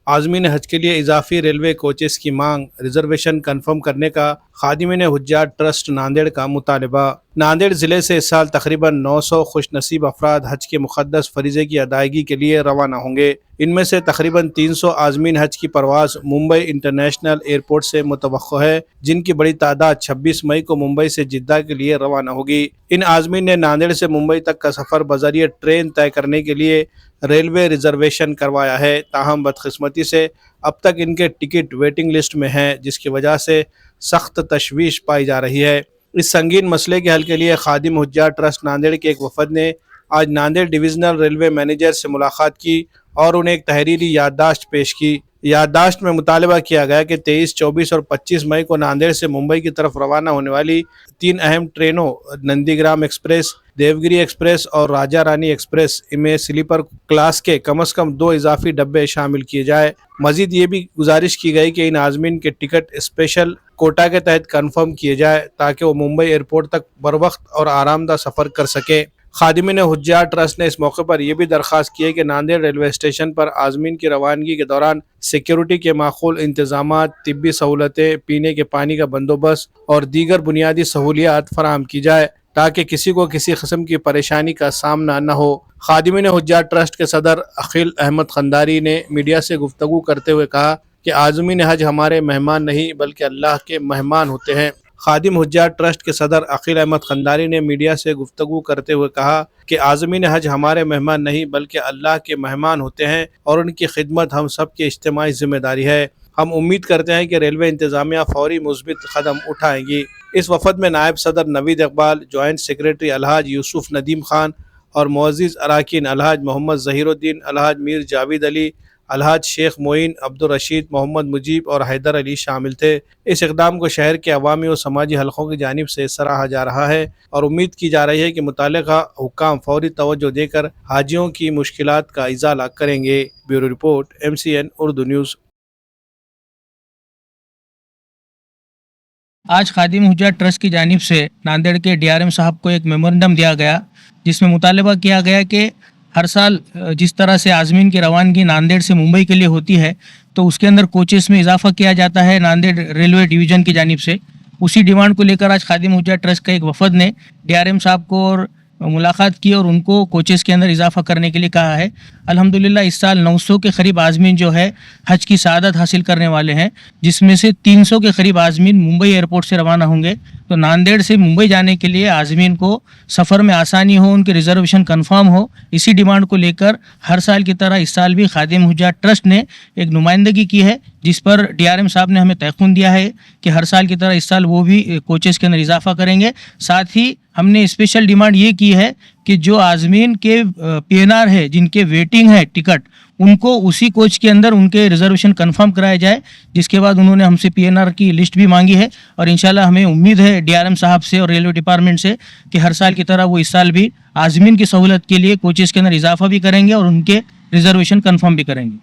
عازمین حج کے لیے اضافی ریلوے کوچز کی مانگ، ریزرویشن کنفرم کرنے کا خادمین حجاج ٹرسٹ ناندیڑ کا مطالبہ۔ ناندیڑ ضلع سے اس سال تقریباً 900 خوش نصیب افراد حج کے مقدس فریضے کی ادائیگی کے لیے روانہ ہوں گے۔ ان میں سے تقریباً 300 عازمین حج کی پرواز ممبئی انٹرنیشنل ایئرپورٹ سے متوقع ہے، جن کی بڑی تعداد 26 مئی کو ممبئی سے جدہ کے لیے روانہ ہوگی۔ ان عازمین نے ناندیڑ سے ممبئی تک کا سفر بذریعہ ٹرین طے کرنے کے لیے ریلوے ریزرویشن کروایا ہے، تاہم بدقسمتی سے اب تک ان کے ٹکٹ ویٹنگ لسٹ میں ہیں، جس کی وجہ سے سخت تشویش پائی جا رہی ہے۔ اس سنگین مسئلے کے حل کے لیے خادم حجاج ٹرسٹ ناندیڑ کے ایک وفد نے آج ناندیڑ ڈویژنل ریلوے مینیجر سے ملاقات کی اور انہیں ایک تحریری یادداشت پیش کی۔ یادداشت میں مطالبہ کیا گیا کہ 23، 24 اور 25 مئی کو ناندیڑ سے ممبئی کی طرف روانہ ہونے والی 3 اہم ٹرینوں نندی گرام ایکسپریس، دیوگری ایکسپریس اور راجہ رانی ایکسپریس میں سلیپر کلاس کے کم از کم 2 اضافی ڈبے شامل کیے جائے۔ مزید یہ بھی گزارش کی گئی کہ ان عازمین کے ٹکٹ اسپیشل کوٹا کے تحت کنفرم کیے جائے تاکہ وہ ممبئی ایئرپورٹ تک بروقت اور آرام دہ سفر کر سکیں۔ خادمین حجاج ٹرسٹ نے اس موقع پر یہ بھی درخواست کی ہے کہ ناندیڑ ریلوے اسٹیشن پر عازمین کی روانگی کے دوران سیکیورٹی کے معقول انتظامات، طبی سہولتیں، پینے کے پانی کا بندوبست اور دیگر بنیادی سہولیات فراہم کی جائے تاکہ کسی کو کسی قسم کی پریشانی کا سامنا نہ ہو۔ خادمین حجاج ٹرسٹ کے صدر عقیل احمد قنداری نے میڈیا سے گفتگو کرتے ہوئے کہا کہ عازمین حج ہمارے مہمان نہیں بلکہ اللہ کے مہمان ہوتے ہیں۔ خادم حجاج ٹرسٹ کے صدر عقیل احمد قنداری نے میڈیا سے گفتگو کرتے ہوئے کہا کہ عازمین حج ہمارے مہمان نہیں بلکہ اللہ کے مہمان ہوتے ہیں اور ان کی خدمت ہم سب کی اجتماعی ذمہ داری ہے۔ ہم امید کرتے ہیں کہ ریلوے انتظامیہ فوری مثبت قدم اٹھائیں گی۔ اس وفد میں نائب صدر نوید اقبال، جوائنٹ سیکریٹری الحاج یوسف ندیم خان اور معزز اراکین الحاج محمد ظہیر الدین، الحاج میر جاوید علی، الحاج شیخ معین، عبدالرشید، محمد مجیب اور حیدر علی شامل تھے۔ اس اقدام کو شہر کے عوامی و سماجی حلقوں کی جانب سے سراہا جا رہا ہے اور امید کی جا رہی ہے کہ متعلقہ حکام فوری توجہ دے کر حاجیوں کی مشکلات کا ازالہ کریں گے۔ Bureau report, MCN Urdu news. آج خادم حجاج ٹرسٹ کی جانب سے ناندیڑ کے DRM صاحب کو ایک میمورنڈم دیا گیا جس میں مطالبہ کیا گیا کہ ہر سال جس طرح سے عازمین کی روانگی ناندیڑ سے ممبئی کے لیے ہوتی ہے تو اس کے اندر کوچز میں اضافہ کیا جاتا ہے ناندیڑ ریلوے ڈویژن کی جانب سے۔ اسی ڈیمانڈ کو لے کر آج خادم حجاج ٹرسٹ کا ایک وفد نے DRM صاحب کو اور ملاقات کی اور ان کو کوچز کے اندر اضافہ کرنے کے لیے کہا ہے۔ الحمدللہ اس سال 900 کے قریب عازمین جو ہے حج کی سعادت حاصل کرنے والے ہیں، جس میں سے 300 کے قریب عازمین ممبئی ایئرپورٹ سے روانہ ہوں گے۔ تو ناندیڑ سے ممبئی جانے کے لیے عازمین کو سفر میں آسانی ہو، ان کے ریزرویشن کنفرم ہو، اسی ڈیمانڈ کو لے کر ہر سال کی طرح اس سال بھی خادم حجاج ٹرسٹ نے ایک نمائندگی کی ہے، جس پر DRM صاحب نے ہمیں تیقن دیا ہے کہ ہر سال کی طرح اس سال وہ بھی کوچز کے اندر اضافہ کریں گے۔ ساتھ ہی ہم نے اسپیشل ڈیمانڈ یہ کی ہے کہ جو عازمین کے PNR ہے، جن کے ویٹنگ ہے ٹکٹ، ان کو اسی کوچ کے اندر ان کے ریزرویشن کنفرم کرایا جائے، جس کے بعد انہوں نے ہم سے PNR کی لسٹ بھی مانگی ہے اور انشاءاللہ ہمیں امید ہے DRM صاحب سے اور ریلوے ڈپارٹمنٹ سے کہ ہر سال کی طرح وہ اس سال بھی عازمین کی سہولت کے لیے کوچز کے اندر اضافہ بھی کریں گے اور ان کے ریزرویشن کنفرم بھی کریں گے۔